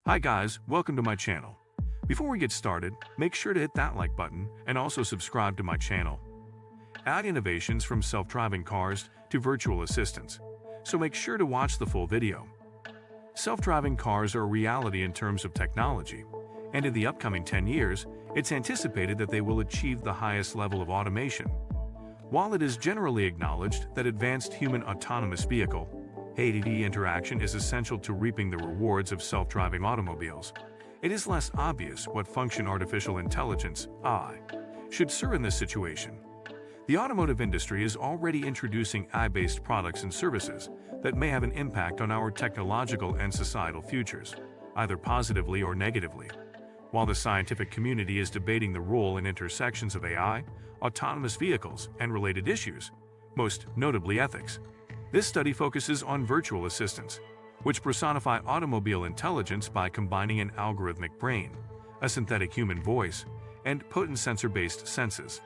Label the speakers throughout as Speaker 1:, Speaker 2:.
Speaker 1: Hi guys, welcome to my channel. Before we get started, make sure to hit that like button and also subscribe to my channel. Add innovations from self-driving cars to virtual assistants, so make sure to watch the full video. Self-driving cars are a reality in terms of technology, and in the upcoming 10 years, it's anticipated that they will achieve the highest level of automation. While it is generally acknowledged that advanced human autonomous vehicle ADV interaction is essential to reaping the rewards of self-driving automobiles, it is less obvious what function artificial intelligence (AI) should serve in this situation. The automotive industry is already introducing AI-based products and services that may have an impact on our technological and societal futures, either positively or negatively. While the scientific community is debating the role and intersections of AI, autonomous vehicles, and related issues, most notably ethics, this study focuses on virtual assistants, which personify automobile intelligence by combining an algorithmic brain, a synthetic human voice, and potent sensor-based senses.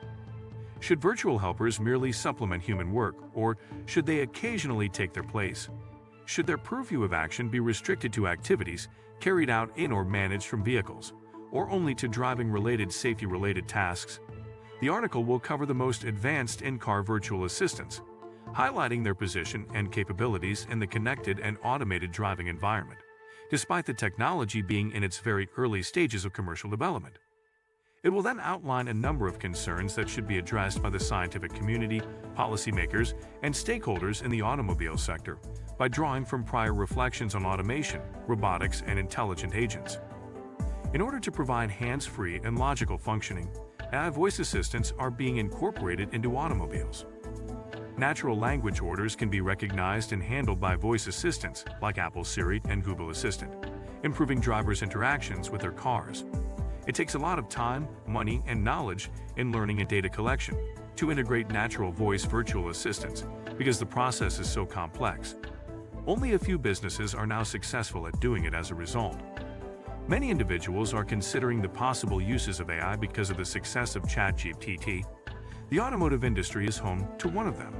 Speaker 1: Should virtual helpers merely supplement human work, or should they occasionally take their place? Should their purview of action be restricted to activities carried out in or managed from vehicles, or only to driving-related safety-related tasks? The article will cover the most advanced in-car virtual assistants, highlighting their position and capabilities in the connected and automated driving environment, despite the technology being in its very early stages of commercial development. It will then outline a number of concerns that should be addressed by the scientific community, policymakers, and stakeholders in the automobile sector by drawing from prior reflections on automation, robotics, and intelligent agents. In order to provide hands-free and logical functioning, AI voice assistants are being incorporated into automobiles. Natural language orders can be recognized and handled by voice assistants like Apple Siri and Google Assistant, improving drivers' interactions with their cars. It takes a lot of time, money, and knowledge in learning and data collection to integrate natural voice virtual assistants because the process is so complex. Only a few businesses are now successful at doing it as a result. Many individuals are considering the possible uses of AI because of the success of ChatGPT. The automotive industry is home to one of them.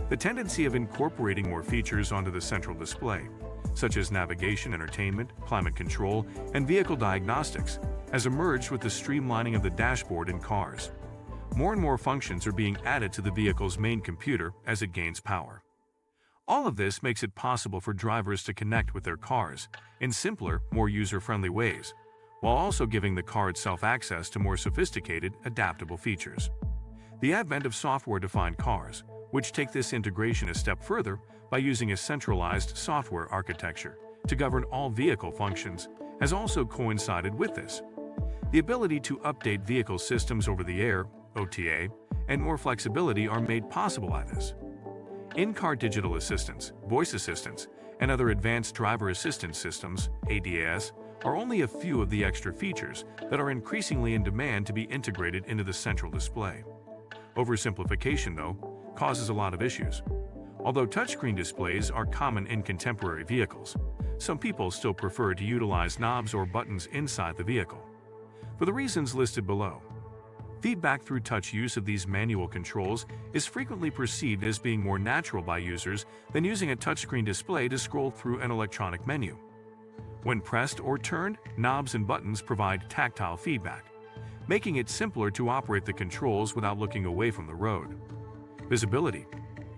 Speaker 1: The tendency of incorporating more features onto the central display, such as navigation, entertainment, climate control, and vehicle diagnostics, has emerged with the streamlining of the dashboard in cars. More and more functions are being added to the vehicle's main computer as it gains power. All of this makes it possible for drivers to connect with their cars in simpler, more user-friendly ways, while also giving the car itself access to more sophisticated, adaptable features. The advent of software-defined cars, which take this integration a step further by using a centralized software architecture to govern all vehicle functions, has also coincided with this. The ability to update vehicle systems over the air, OTA, and more flexibility are made possible by this. In-car digital assistants, voice assistants, and other advanced driver assistance systems, ADAS, are only a few of the extra features that are increasingly in demand to be integrated into the central display. Oversimplification, though, causes a lot of issues. Although touchscreen displays are common in contemporary vehicles, some people still prefer to utilize knobs or buttons inside the vehicle. For the reasons listed below, feedback through touch use of these manual controls is frequently perceived as being more natural by users than using a touchscreen display to scroll through an electronic menu. When pressed or turned, knobs and buttons provide tactile feedback, making it simpler to operate the controls without looking away from the road. Visibility.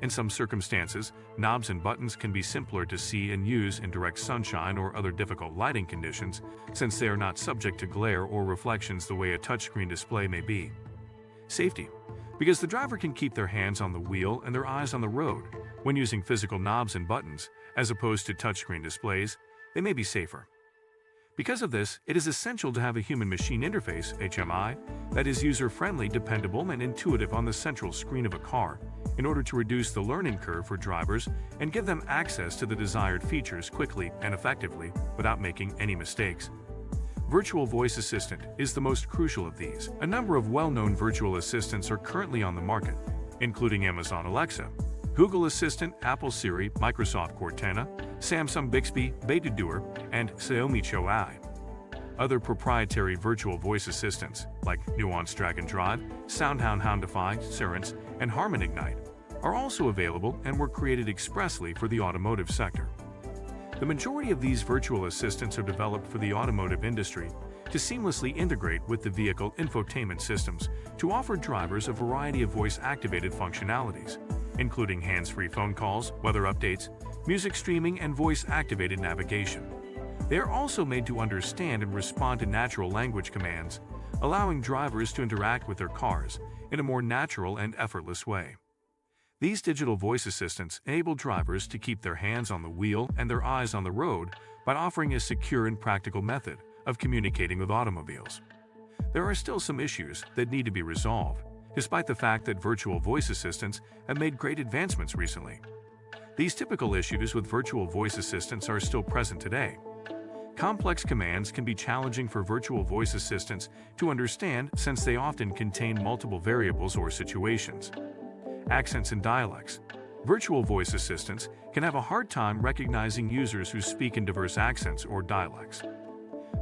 Speaker 1: In some circumstances, knobs and buttons can be simpler to see and use in direct sunshine or other difficult lighting conditions, since they are not subject to glare or reflections the way a touchscreen display may be. Safety. Because the driver can keep their hands on the wheel and their eyes on the road when using physical knobs and buttons, as opposed to touchscreen displays, they may be safer. Because of this, it is essential to have a human-machine interface, HMI, that is user-friendly, dependable, and intuitive on the central screen of a car in order to reduce the learning curve for drivers and give them access to the desired features quickly and effectively without making any mistakes. Virtual voice assistant is the most crucial of these. A number of well-known virtual assistants are currently on the market, including Amazon Alexa, Google Assistant, Apple Siri, Microsoft Cortana, Samsung Bixby, Baidu, and Xiaomi Qiuai. Other proprietary virtual voice assistants, like Nuance Drag and Drive, SoundHound Houndify, Cerence, and Harman Ignite, are also available and were created expressly for the automotive sector. The majority of these virtual assistants are developed for the automotive industry to seamlessly integrate with the vehicle infotainment systems to offer drivers a variety of voice-activated functionalities, including hands-free phone calls, weather updates, music streaming, and voice-activated navigation. They are also made to understand and respond to natural language commands, allowing drivers to interact with their cars in a more natural and effortless way. These digital voice assistants enable drivers to keep their hands on the wheel and their eyes on the road by offering a secure and practical method of communicating with automobiles. There are still some issues that need to be resolved, despite the fact that virtual voice assistants have made great advancements recently. These typical issues with virtual voice assistants are still present today. Complex commands can be challenging for virtual voice assistants to understand since they often contain multiple variables or situations. Accents and dialects. Virtual voice assistants can have a hard time recognizing users who speak in diverse accents or dialects.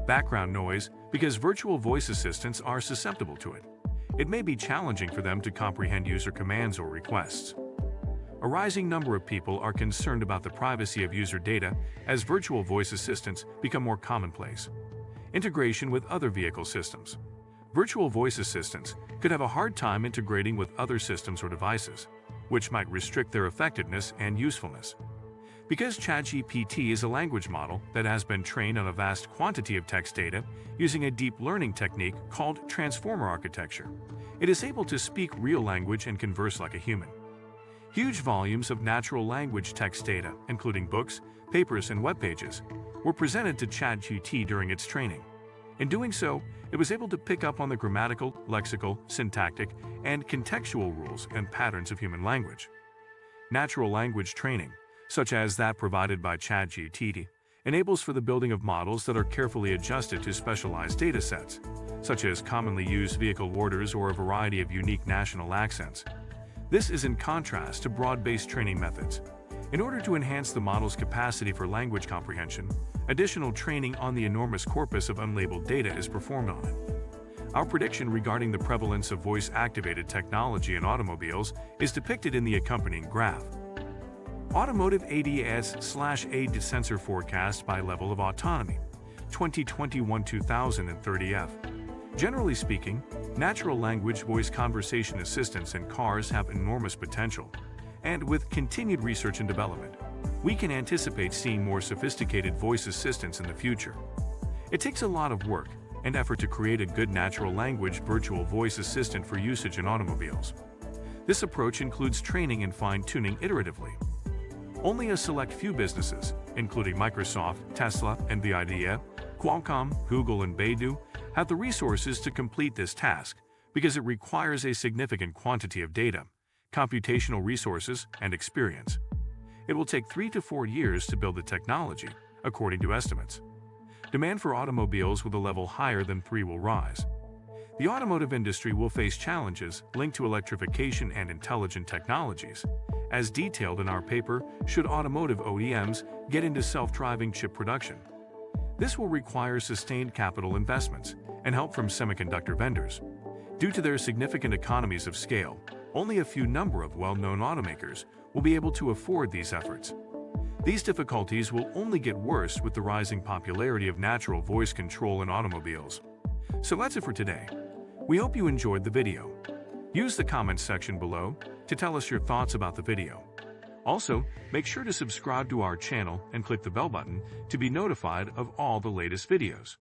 Speaker 1: Background noise, because virtual voice assistants are susceptible to it. It may be challenging for them to comprehend user commands or requests. A rising number of people are concerned about the privacy of user data as virtual voice assistants become more commonplace. Integration with other vehicle systems. Virtual voice assistants could have a hard time integrating with other systems or devices, which might restrict their effectiveness and usefulness. Because ChatGPT is a language model that has been trained on a vast quantity of text data using a deep learning technique called transformer architecture, it is able to speak real language and converse like a human. Huge volumes of natural language text data, including books, papers, and web pages, were presented to ChatGPT during its training. In doing so, it was able to pick up on the grammatical, lexical, syntactic, and contextual rules and patterns of human language. Natural language training, such as that provided by ChatGPT, enables for the building of models that are carefully adjusted to specialized data sets, such as commonly used vehicle orders or a variety of unique national accents. This is in contrast to broad-based training methods. In order to enhance the model's capacity for language comprehension, additional training on the enormous corpus of unlabeled data is performed on it. Our prediction regarding the prevalence of voice-activated technology in automobiles is depicted in the accompanying graph. Automotive ADAS/AD sensor forecast by level of autonomy, 2021-2030F. Generally speaking, natural language voice conversation assistants in cars have enormous potential, and with continued research and development, we can anticipate seeing more sophisticated voice assistants in the future. It takes a lot of work and effort to create a good natural language virtual voice assistant for usage in automobiles. This approach includes training and fine-tuning iteratively. Only a select few businesses, including Microsoft, Tesla, NVIDIA, Qualcomm, Google, and Baidu, have the resources to complete this task because it requires a significant quantity of data, computational resources, and experience. It will take 3 to 4 years to build the technology, according to estimates. Demand for automobiles with a level higher than 3 will rise. The automotive industry will face challenges linked to electrification and intelligent technologies, as detailed in our paper, Should Automotive OEMs Get into Self-Driving Chip Production? This will require sustained capital investments and help from semiconductor vendors. Due to their significant economies of scale, only a few number of well-known automakers will be able to afford these efforts. These difficulties will only get worse with the rising popularity of natural voice control in automobiles. So that's it for today. We hope you enjoyed the video. Use the comments section below to tell us your thoughts about the video. Also, make sure to subscribe to our channel and click the bell button to be notified of all the latest videos.